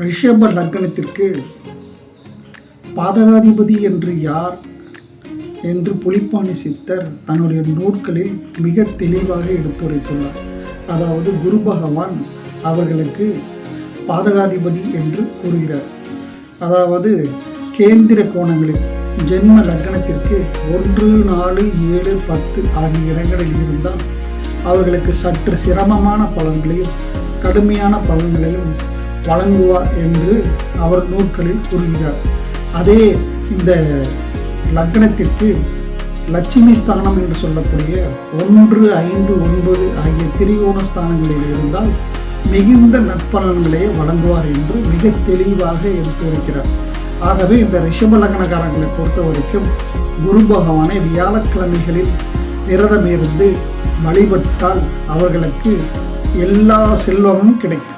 ரிஷப லக்னத்திற்கு பாதகாதிபதி என்று யார் என்று புலிப்பாணி சித்தர் தன்னுடைய நூல்களில் மிக தெளிவாக எடுத்துரைத்துள்ளார். அதாவது குரு பகவான் அவர்களுக்கு பாதகாதிபதி என்று கூறுகிறார். அதாவது கேந்திர கோணங்களில் ஜென்ம லக்னத்திற்கு 1, 4, 7, 10 ஆகிய இடங்களில் இருந்தால் அவர்களுக்கு சற்று சிரமமான பலன்களையும் கடுமையான பலன்களையும் வழங்குவார் என்று அவர் நூல்களில் கூறுகிறார். அதே இந்த லக்னத்திற்கு லட்சுமி ஸ்தானம் என்று சொல்லக்கூடிய 1, 5, 9 ஆகிய திரிகோண ஸ்தானங்களில் இருந்தால் மிகுந்த நற்பலன்களையே வழங்குவார் என்று மிக தெளிவாக எடுத்துரைக்கிறார். ஆகவே இந்த ரிஷப லக்னக்காரர்களை பொறுத்த வரைக்கும் குரு பகவானை வியாழக்கிழமைகளில் விரதம் இருந்து வழிபட்டால் அவர்களுக்கு எல்லா செல்வமும் கிடைக்கும்.